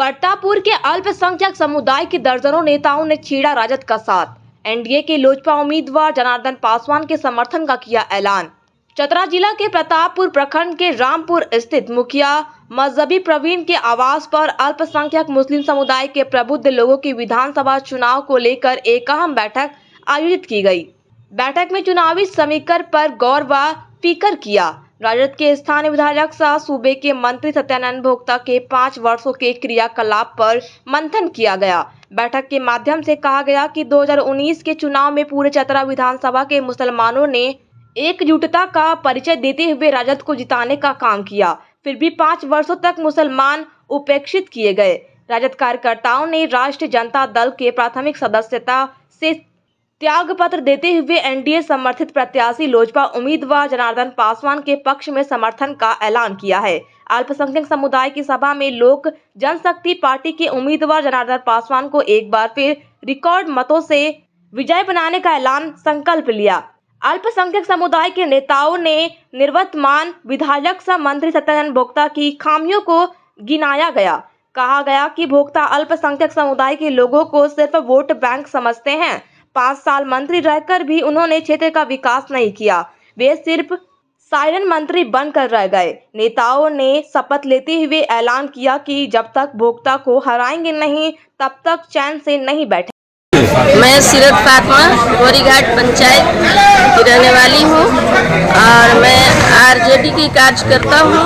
प्रतापपुर के अल्पसंख्यक समुदाय के दर्जनों नेताओं ने छेड़ा राजद का साथ। एनडीए के लोजपा उम्मीदवार जनार्दन पासवान के समर्थन का किया ऐलान। चतरा जिला के प्रतापपुर प्रखंड के रामपुर स्थित मुखिया मजहबी प्रवीण के आवास पर अल्पसंख्यक मुस्लिम समुदाय के प्रबुद्ध लोगों की विधानसभा चुनाव को लेकर एक अहम बैठक आयोजित की गई। बैठक में चुनावी समीकरण पर गौर व फिक्र किया। राजद के स्थानीय विधायक सह सूबे के मंत्री सत्यानंद भोक्ता के 5 वर्षों के क्रियाकलाप पर मंथन किया गया। बैठक के माध्यम से कहा गया कि 2019 के चुनाव में पूरे चतरा विधानसभा के मुसलमानों ने एकजुटता का परिचय देते हुए राजद को जिताने का काम किया। फिर भी 5 वर्षों तक मुसलमान उपेक्षित किए गए। राजद कार्यकर्ताओं ने राष्ट्रीय जनता दल के प्राथमिक सदस्यता से त्याग पत्र देते हुए एनडीए समर्थित प्रत्याशी लोजपा उम्मीदवार जनार्दन पासवान के पक्ष में समर्थन का ऐलान किया है। अल्पसंख्यक समुदाय की सभा में लोक जनशक्ति पार्टी के उम्मीदवार जनार्दन पासवान को एक बार फिर रिकॉर्ड मतों से विजय बनाने का ऐलान संकल्प लिया। अल्पसंख्यक समुदाय के नेताओं ने निवर्तमान विधायक सह मंत्री सत्यानंद भोक्ता की खामियों को गिनाया गया। कहा गया कि भोक्ता अल्पसंख्यक समुदाय के लोगों को सिर्फ वोट बैंक समझते हैं। 5 साल मंत्री रहकर भी उन्होंने क्षेत्र का विकास नहीं किया। वे सिर्फ साइरन मंत्री बनकर रह गए। नेताओं ने शपथ लेते हुए ऐलान किया कि जब तक भोक्ता को हराएंगे नहीं तब तक चैन से नहीं बैठे। मैं सीरत फातिमा गोरीघाट पंचायत की रहने वाली हूँ और मैं आरजेडी की कार्यकर्ता हूँ।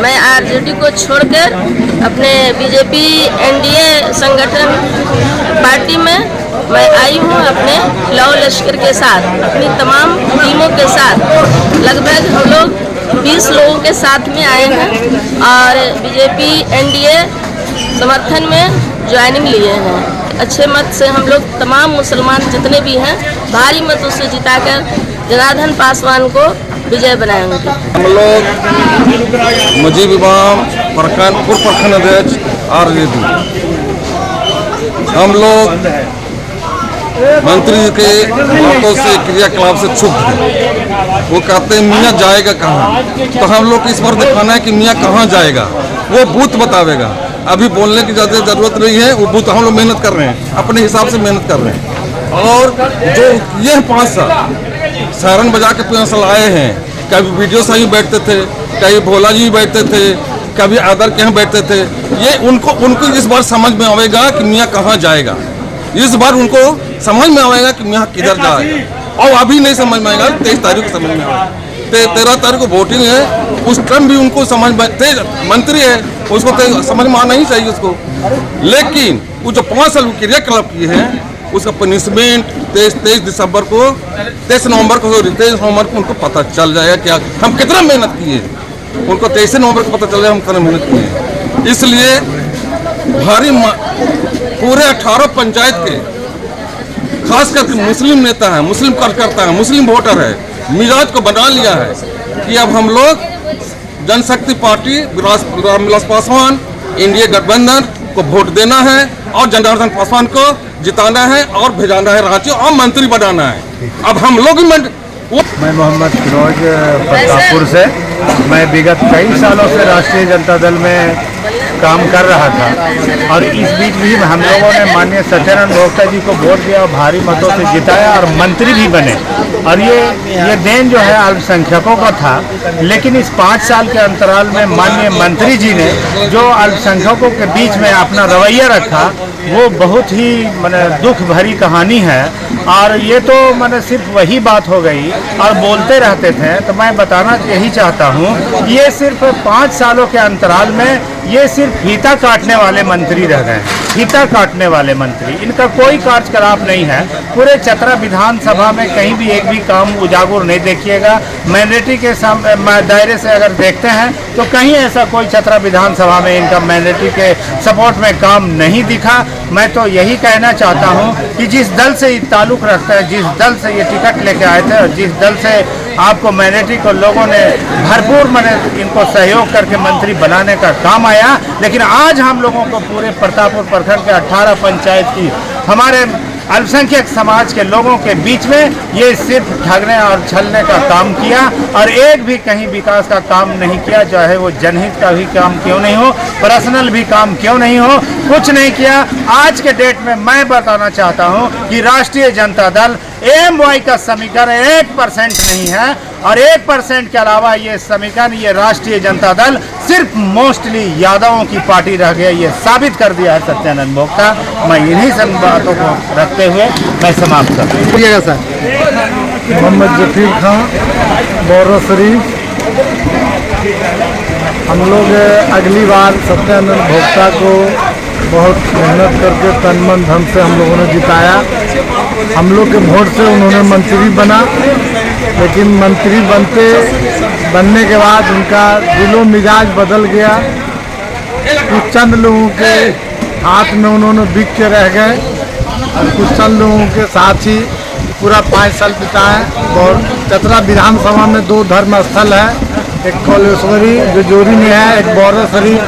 मैं आरजेडी को छोड़कर अपने बीजेपी एनडीए संगठन पार्टी में मैं आई हूँ अपने लौ लश्कर के साथ, अपनी तमाम टीमों के साथ। लगभग हम लोग 20 लोगों के साथ में आए हैं और बीजेपी एनडीए समर्थन में ज्वाइनिंग लिए हैं। अच्छे मत से हम लोग तमाम मुसलमान जितने भी हैं भारी मतों से जिताकर जनार्दन पासवान को विजय बनाएंगे। हम लोग मुजीब इमाम प्रखंड अध्यक्ष आरजेडी, हम लोग मंत्री के बातों से क्रियाकलाप से क्षुब्ध हैं। वो कहते हैं मियाँ जाएगा कहाँ, तो हम लोग इस बार दिखाना है कि मियाँ कहाँ जाएगा, वो बूथ बतावेगा। अभी बोलने की ज़्यादा ज़रूरत नहीं है, वो बूथ हम लोग मेहनत कर रहे हैं, अपने हिसाब से मेहनत कर रहे हैं। और जो यह 5 साल सायरन बजा के 5 साल आए हैं, कभी वीडियो साहब बैठते थे, कभी भोला जी बैठते थे, कभी आदर के यहाँ बैठते थे। ये उनको इस बार समझ में आएगा कि मियाँ कहाँ जाएगा। इस बार उनको समझ में आएगा कि मियाँ किधर जाएगा। और अभी नहीं समझ में आएगा, 23 तारीख को समझ में आएगा। 13 तारीख को वोटिंग है, उस टाइम भी उनको समझ में, मंत्री है उसको तो समझ में आना ही चाहिए उसको। लेकिन वो जो 5 साल क्रियाकलाप किए हैं उसका पनिशमेंट 23 दिसंबर को 23 नवंबर को उनको पता चल जाएगा क्या हम कितना मेहनत किए। उनको 23 नवंबर को पता चल जाएगा हम कितना मेहनत किए। इसलिए भारी पूरे 18 पंचायत के खास करके मुस्लिम नेता हैं, मुस्लिम कार्यकर्ता हैं, मुस्लिम वोटर है, मिजाज को बना लिया है कि अब हम लोग जनशक्ति पार्टी रामविलास पासवान एनडीए गठबंधन को वोट देना है और जनार्दन पासवान को जिताना है और भेजाना है रांची और मंत्री बनाना है। अब हम लोग मैं मोहम्मद फिरोज प्रतापपुर से, मैं विगत कई सालों से राष्ट्रीय जनता दल में काम कर रहा था और इस बीच भी हम लोगों ने माननीय सत्यानंद भोक्ता जी को वोट दिया, भारी मतों से जिताया और मंत्री भी बने। और ये देन जो है अल्पसंख्यकों का था। लेकिन इस 5 साल के अंतराल में माननीय मंत्री जी ने जो अल्पसंख्यकों के बीच में अपना रवैया रखा वो बहुत ही दुख भरी कहानी है। और ये तो सिर्फ वही बात हो गई और बोलते रहते थे। तो मैं बताना यही चाहता हूँ ये सिर्फ 5 सालों के अंतराल में ये सिर्फ फीता काटने वाले मंत्री रह गए, फीता काटने वाले मंत्री। इनका कोई कार्यकलाप नहीं है। पूरे चतरा विधानसभा में कहीं भी एक भी काम उजागर नहीं देखिएगा। मैंडेटरी के दायरे से अगर देखते हैं तो कहीं ऐसा कोई चतरा विधानसभा में इनका मैंडेटरी के सपोर्ट में काम नहीं दिखा। मैं तो यही कहना चाहता हूं कि जिस दल से ताल्लुक़ रखता है, जिस दल से ये टिकट लेके आए थे और जिस दल से आपको मैंडेटरी को लोगों ने भरपूर इनको सहयोग करके मंत्री बनाने का काम आया। लेकिन आज हम लोगों को पूरे प्रतापपुर प्रखंड के 18 पंचायत की हमारे अल्पसंख्यक समाज के लोगों के बीच में ये सिर्फ ठगने और छलने का काम किया और एक भी कहीं विकास का काम नहीं किया, चाहे वो जनहित का भी काम क्यों नहीं हो, पर्सनल भी काम क्यों नहीं हो, कुछ नहीं किया। आज के डेट में मैं बताना चाहता हूं कि राष्ट्रीय जनता दल AMY का समीकरण 1% नहीं है और 1% के अलावा ये समीकरण, ये राष्ट्रीय जनता दल सिर्फ मोस्टली यादवों की पार्टी रह गया, ये साबित कर दिया है सत्यानंद भोक्ता। मैं इन्हीं सब बातों को रखते हुए मैं समाप्त करूँगा सर। मोहम्मद जफीर खां, बोरो शरीफ। हम लोग अगली बार सत्यानंद भोक्ता को बहुत मेहनत करके तन मन धन से हम लोगों ने जिताया। हम लोग के वोट से उन्होंने मंत्री बना, लेकिन मंत्री बनने के बाद उनका दिलो मिजाज बदल गया। कुछ चंद लोगों के हाथ में उन्होंने बिक के रह गए और कुछ चंद लोगों के साथ ही पूरा 5 साल बिताए। और चतरा विधानसभा में 2 धर्म स्थल है, एक कौलेश्वरी जो जोरी में है, एक बोरो शरीफ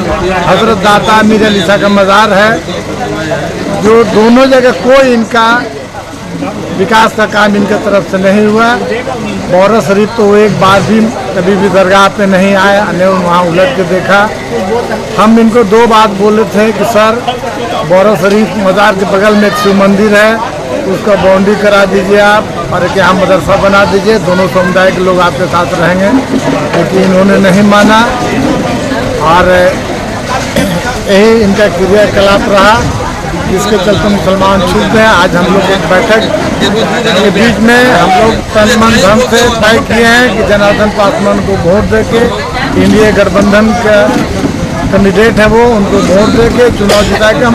हजरत दाता अमीर अली शाह का मज़ार है, जो दोनों जगह कोई इनका विकास का काम इनके तरफ से नहीं हुआ। बोरो शरीफ तो एक बार भी कभी भी दरगाह पे नहीं आए, हमने वहाँ उलट के देखा। हम इनको 2 बात बोले थे कि सर बोरो शरीफ मज़ार के बगल में एक शिव मंदिर है, उसका बाउंड्री करा दीजिए आप और एक यहाँ मदरसा बना दीजिए, दोनों समुदाय के लोग आपके साथ रहेंगे। लेकिन इन्होंने नहीं माना और यही इनका क्रियाकलाप रहा, जिसके चलते मुसलमान छूट गए। आज हम लोग एक बैठक के बीच में हम लोग तन मन धन से तय किए हैं कि जनार्दन पासवान को वोट देके, इंडिया गठबंधन का कैंडिडेट है वो, उनको वोट देके चुनाव जिता के हम लोग